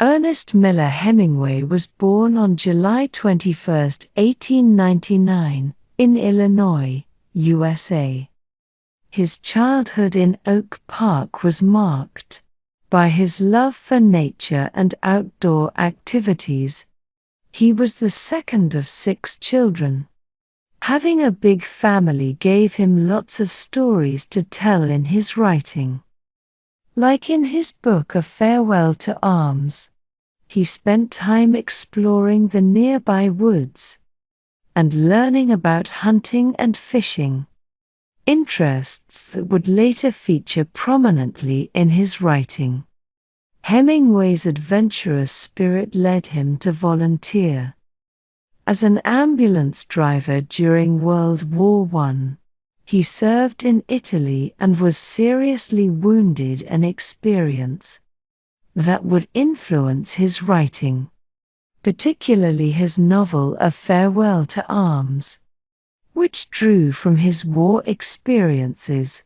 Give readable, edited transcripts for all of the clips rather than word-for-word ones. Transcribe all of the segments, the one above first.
Ernest Miller Hemingway was born on July 21, 1899, in Illinois, USA. His childhood in Oak Park was marked by his love for nature and outdoor activities. He was the second of 6 children. Having a big family gave him lots of stories to tell in his writing. Like in his book A Farewell to Arms, he spent time exploring the nearby woods and learning about hunting and fishing, interests that would later feature prominently in his writing. Hemingway's adventurous spirit led him to volunteer as an ambulance driver during World War I. He served in Italy and was seriously wounded, an experience that would influence his writing, particularly his novel A Farewell to Arms, which drew from his war experiences.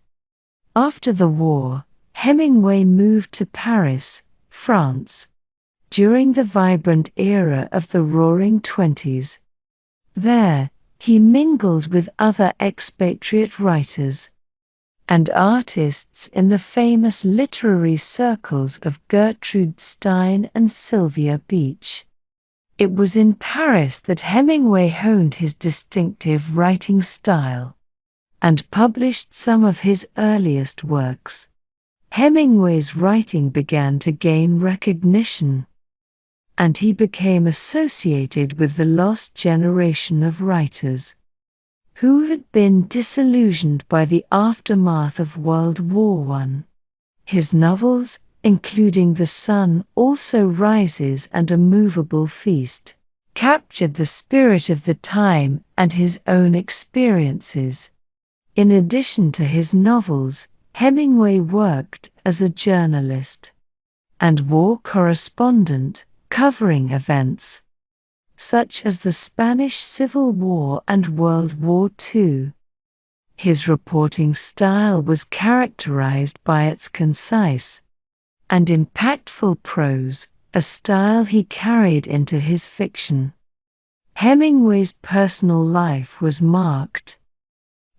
After the war, Hemingway moved to Paris, France, during the vibrant era of the Roaring Twenties. There, he mingled with other expatriate writers and artists in the famous literary circles of Gertrude Stein and Sylvia Beach. It was in Paris that Hemingway honed his distinctive writing style and published some of his earliest works. Hemingway's writing began to gain recognition, and he became associated with the lost generation of writers who had been disillusioned by the aftermath of World War I. His novels, including The Sun Also Rises and A Movable Feast, captured the spirit of the time and his own experiences. In addition to his novels, Hemingway worked as a journalist and war correspondent, covering events such as the Spanish Civil War and World War II. His reporting style was characterized by its concise and impactful prose, a style he carried into his fiction. Hemingway's personal life was marked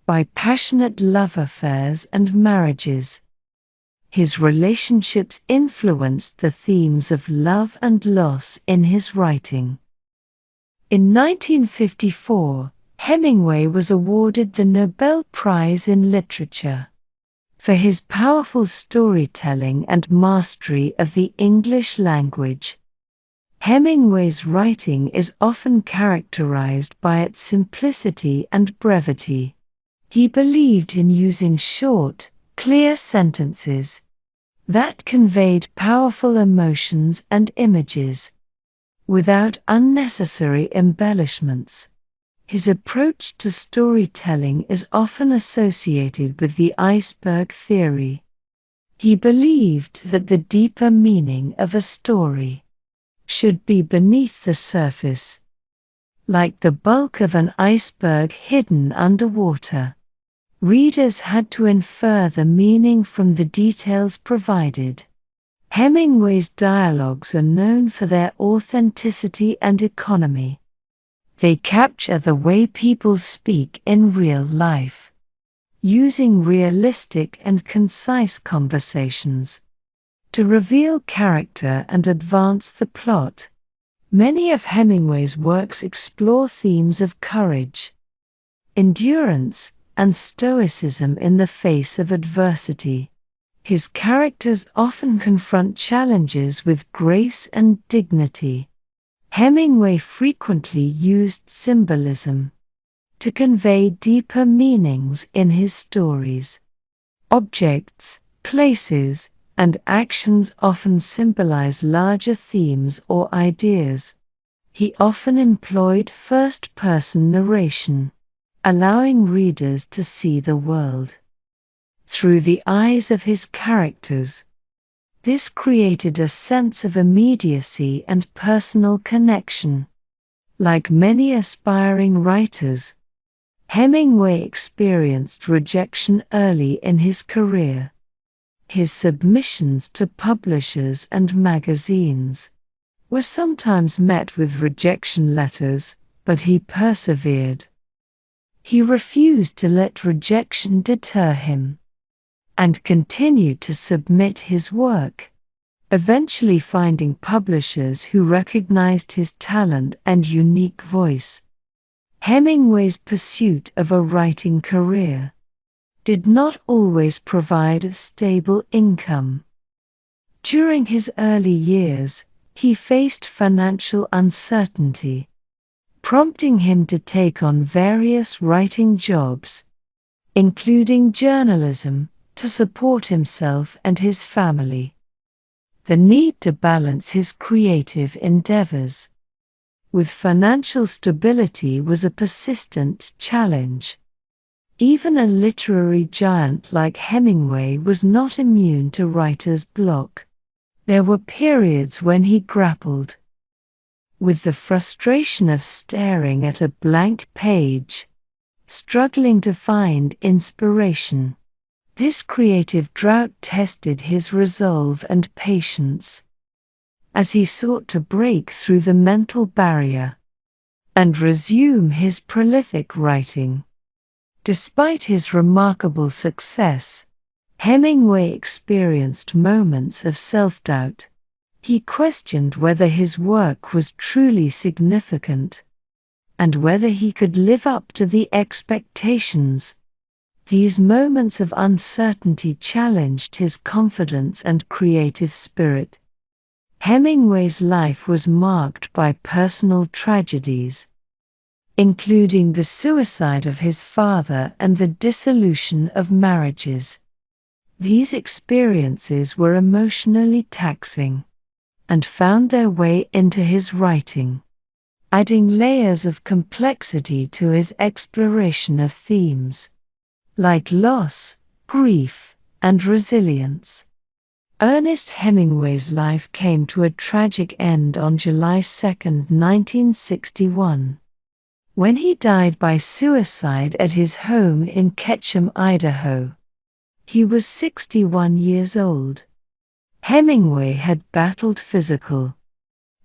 by passionate love affairs and marriages. His relationships influenced the themes of love and loss in his writing. In 1954, Hemingway was awarded the Nobel Prize in Literature for his powerful storytelling and mastery of the English language. Hemingway's writing is often characterized by its simplicity and brevity. He believed in using short, clear sentences that conveyed powerful emotions and images without unnecessary embellishments. His approach to storytelling is often associated with the iceberg theory. He believed that the deeper meaning of a story should be beneath the surface, like the bulk of an iceberg hidden underwater. Readers had to infer the meaning from the details provided. Hemingway's dialogues are known for their authenticity and economy. They capture the way people speak in real life, using realistic and concise conversations to reveal character and advance the plot. Many of Hemingway's works explore themes of courage, endurance, and stoicism in the face of adversity. His characters often confront challenges with grace and dignity. Hemingway frequently used symbolism to convey deeper meanings in his stories. Objects, places, and actions often symbolize larger themes or ideas. He often employed first-person narration, allowing readers to see the world through the eyes of his characters. This created a sense of immediacy and personal connection. Like many aspiring writers, Hemingway experienced rejection early in his career. His submissions to publishers and magazines were sometimes met with rejection letters, but he persevered. He refused to let rejection deter him, and continued to submit his work, eventually finding publishers who recognized his talent and unique voice. Hemingway's pursuit of a writing career did not always provide a stable income. During his early years, he faced financial uncertainty, prompting him to take on various writing jobs, including journalism, to support himself and his family. The need to balance his creative endeavors with financial stability was a persistent challenge. Even a literary giant like Hemingway was not immune to writer's block. There were periods when he grappled with the frustration of staring at a blank page, struggling to find inspiration. This creative drought tested his resolve and patience, as he sought to break through the mental barrier and resume his prolific writing. Despite his remarkable success, Hemingway experienced moments of self-doubt. He questioned whether his work was truly significant, and whether he could live up to the expectations. These moments of uncertainty challenged his confidence and creative spirit. Hemingway's life was marked by personal tragedies, including the suicide of his father and the dissolution of marriages. These experiences were emotionally taxing and found their way into his writing, adding layers of complexity to his exploration of themes like loss, grief, and resilience. Ernest Hemingway's life came to a tragic end on July 2, 1961. When he died by suicide at his home in Ketchum, Idaho. He was 61 years old. Hemingway had battled physical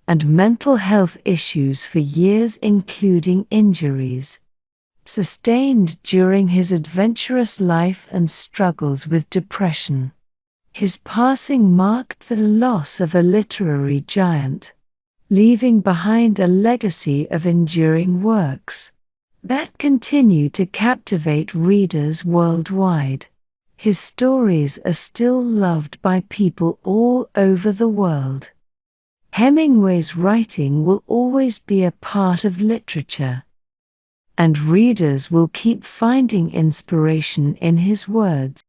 and mental health issues for years, including injuries sustained during his adventurous life and struggles with depression. His passing marked the loss of a literary giant, leaving behind a legacy of enduring works that continue to captivate readers worldwide. His stories are still loved by people all over the world. Hemingway's writing will always be a part of literature, and readers will keep finding inspiration in his words.